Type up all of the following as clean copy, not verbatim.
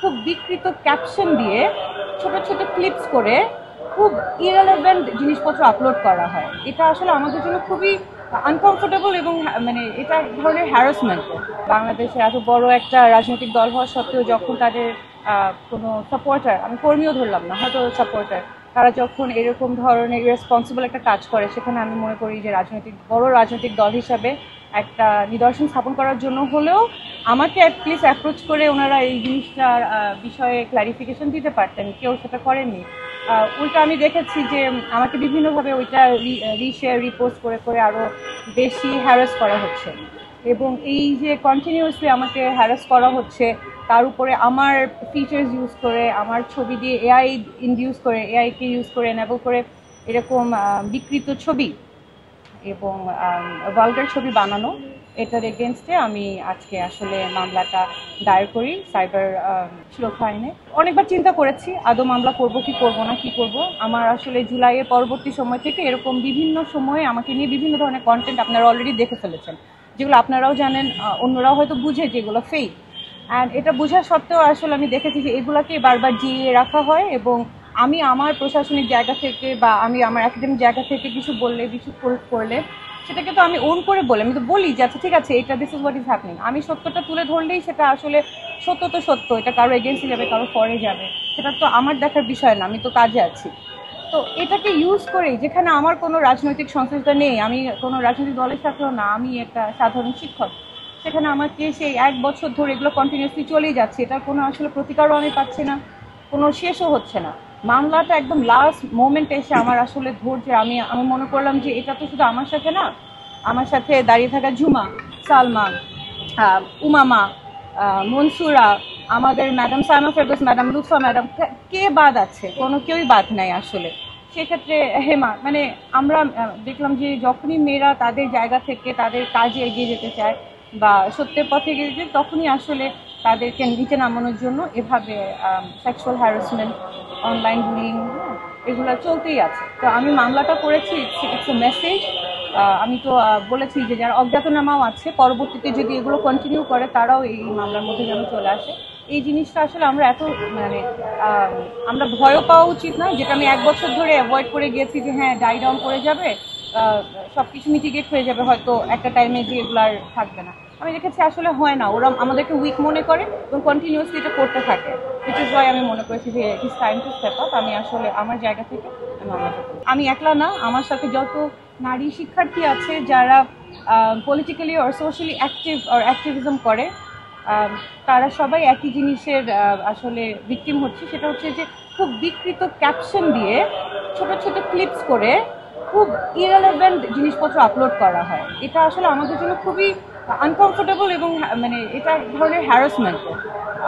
খুব বিকৃত ক্যাপশন দিয়ে ছোট ছোট ক্লিপস করে খুব ইরেলেভেন্ট জিনিসপত্র আপলোড করা হয়। এটা আসলে আমাদের জন্য খুবই আনকমফোর্টেবল এবং মানে এটা এক ধরনের হ্যারাসমেন্ট। বাংলাদেশে এত বড় একটা রাজনৈতিক দল হওয়া সত্ত্বেও যখন তাদের কোনো সাপোর্টার, আমি কর্মীও ধরলাম না, হয়তো সাপোর্টার, তারা যখন এরকম ধরনের রেসপন্সিবল একটা কাজ করে, সেখানে আমি মনে করি যে বড় রাজনৈতিক দল হিসাবে একটা নিদর্শন স্থাপন করার জন্য হলেও আমাকে অ্যাটলিস্ট অ্যাপ্রোচ করে ওনারা এই জিনিসটার বিষয়ে ক্লারিফিকেশন দিতে পারতেন। কেউ সেটা করেননি। উল্টা আমি দেখেছি যে আমাকে বিভিন্নভাবে ওইটা রিশেয়ার রিপোস্ট করে করে আরও বেশি হ্যারাস করা হচ্ছে, এবং এই যে কন্টিনিউয়াসলি আমাকে হ্যারাস করা হচ্ছে, তার উপরে আমার ফিচার্স ইউজ করে, আমার ছবি দিয়ে এআই ইনডিউস করে, এআইকে ইউজ করে এনেবল করে এরকম বিকৃত ছবি এবং ভালগার ছবি বানানো, এটার এগেনস্টে আমি আজকে আসলে মামলাটা দায়ের করি সাইবার সুরক্ষা আইনে। অনেকবার চিন্তা করেছি আদৌ মামলা করব কি করব না, কি করব। আমার আসলে জুলাইয়ের পরবর্তী সময় থেকে এরকম বিভিন্ন সময়ে আমাকে নিয়ে বিভিন্ন ধরনের কন্টেন্ট আপনারা অলরেডি দেখে ফেলেছেন, যেগুলো আপনারাও জানেন, অন্যরাও হয়তো বুঝে যেগুলো ফেক। অ্যান্ড এটা বোঝা সত্ত্বেও আসলে আমি দেখেছি যে এগুলাকে বারবার জিইয়ে রাখা হয়, এবং আমি আমার প্রশাসনিক জায়গা থেকে বা আমি আমার একাডেমিক জায়গা থেকে কিছু বললে, কিছু করলে সেটাকে তো আমি ওন করে বলি, আমি তো বলি যে আচ্ছা ঠিক আছে, এটা this is what is happening. আমি সত্যটা তুলে ধরলেই সেটা আসলে সত্য তো সত্য, এটা কারো এগেন্সি যাবে, কারো ফরে যাবে, সেটা তো আমার দেখার বিষয় না, আমি তো কাজে আছি। তো এটাকে ইউজ করেই, যেখানে আমার কোনো রাজনৈতিক সংশ্লিষ্টতা নেই, আমি কোনো রাজনৈতিক দলের সাথেও না, আমি একটা সাধারণ শিক্ষক, সেখানে আমাকে সেই 1 বছর ধরে এগুলো কন্টিনিউসলি চলেই যাচ্ছে, এটার কোনো আসলে প্রতিকারও আমি পাচ্ছি না, কোনো শেষও হচ্ছে না। মামলাটা একদম লাস্ট মোমেন্টে এসে আমার আসলে ধৈর্য, আমি মনে করলাম যে এটা তো শুধু আমার সাথে না, আমার সাথে দাঁড়িয়ে থাকা ঝুমা, সালমা, উমামা, মনসুরা, আমাদের madam Saima Ferdous madam, Lutfa madam, কে বাদ আছে? কোনো কেউই বাদ নাই আসলে। সেক্ষেত্রে হেমা, মানে আমরা দেখলাম যে যখনই মেয়েরা তাদের জায়গা থেকে তাদের কাজে এগিয়ে যেতে চায় বা সত্যের পথে এগিয়ে যেতে, তখনই আসলে তাদেরকে নিচে নামানোর জন্য এভাবে সেক্সুয়াল হ্যারাসমেন্ট, অনলাইন বুলিং, এগুলো চলতেই আছে। তো আমি মামলাটা করেছি, ইটস এ মেসেজ। আমি তো বলেছি যে যারা অজ্ঞাতনামাও আছে, পরবর্তীতে যদি এগুলো কন্টিনিউ করে তারাও এই মামলার মধ্যে যেন চলে আসে। এই জিনিসটা আসলে আমরা মানে আমরা ভয়ও পাওয়া উচিত না, যেটা আমি 1 বছর ধরে অ্যাভয়েড করে গিয়েছি যে হ্যাঁ ডাই ডাউন করে যাবে, সব কিছু মিটিগেট হয়ে যাবে, হয়তো একটা টাইমে যে এগুলো আর থাকবে না। আমি দেখেছি আসলে হয় না, ওরা আমাদেরকে উইক মনে করে এবং কন্টিনিউয়াসলি এটা করতে থাকে। ইট ইজ ওয়াই আমি মনে করেছি যে it is time to step up. আমি আসলে আমার জায়গা থেকে আমি একলা না, আমার সাথে যত নারী শিক্ষার্থী আছে যারা পলিটিক্যালি আর সোশ্যালি অ্যাক্টিভিজম করে, তারা সবাই একই জিনিসের আসলে ভিকটিম হচ্ছে। সেটা হচ্ছে যে খুব বিকৃত ক্যাপশন দিয়ে ছোট ছোট ক্লিপস করে খুব ইরেলেভেন্ট জিনিসপত্র আপলোড করা হয়। এটা আসলে আমাদের জন্য খুবই আনকমফোর্টেবল এবং মানে এটা এক ধরনের হ্যারাসমেন্ট।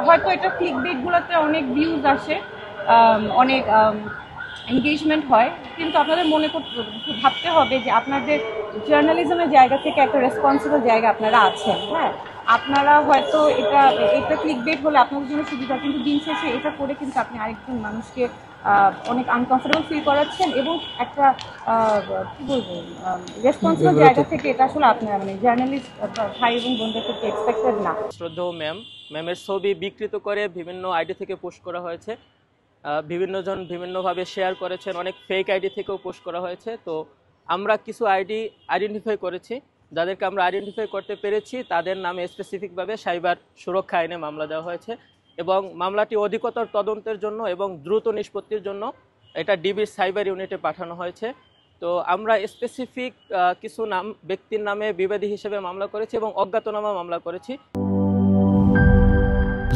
হয়তো এটা ক্লিক বেটগুলোতে অনেক ভিউজ আসে, অনেক এনগেজমেন্ট হয়, কিন্তু আপনাদের ভাবতে হবে যে আপনাদের জার্নালিজমের জায়গা থেকে একটা রেসপন্সিবল জায়গা আপনারা আছেন। হ্যাঁ, আপনারা হয়তো এটা ক্লিক বেট হলে আপনাদের জন্য সুবিধা, কিন্তু দিন শেষে এটা করে কিন্তু আপনি আরেকজন মানুষকে অনেক আনকমফোর্টেবল ফিল করাচ্ছেন, এবং একটা কি বলবো রেসপন্সিবল জায়গা থেকে এটা আসলে আপনারা মানে জার্নালিস্ট ভাই এবং বোনদের থেকে এক্সপেক্টেড না। শ্রদ্ধেয় ম্যামের ছবি বিকৃত করে বিভিন্ন আইডি থেকে পোস্ট করা হয়েছে, বিভিন্নজন বিভিন্নভাবে শেয়ার করেছেন, অনেক ফেক আইডি থেকেও পোস্ট করা হয়েছে। তো আমরা কিছু আইডি আইডেন্টিফাই করেছি, যাদেরকে আমরা আইডেন্টিফাই করতে পেরেছি তাদের নামে স্পেসিফিকভাবে সাইবার সুরক্ষা আইনে মামলা দেওয়া হয়েছে, এবং মামলাটি অধিকতর তদন্তের জন্য এবং দ্রুত নিষ্পত্তির জন্য এটা ডিবির সাইবার ইউনিটে পাঠানো হয়েছে। তো আমরা স্পেসিফিক কিছু ব্যক্তির নামে বিবাদী হিসেবে মামলা করেছি এবং অজ্ঞাতনামা মামলা করেছি।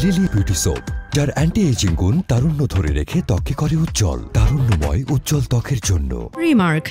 লিলি বিউটি সোপ, যার অ্যান্টি এজিং গুণ তারুণ্য ধরে রেখে ত্বকে করে উজ্জ্বল, তারুণ্যময় উজ্জ্বল ত্বকের জন্য। রিমার্ক।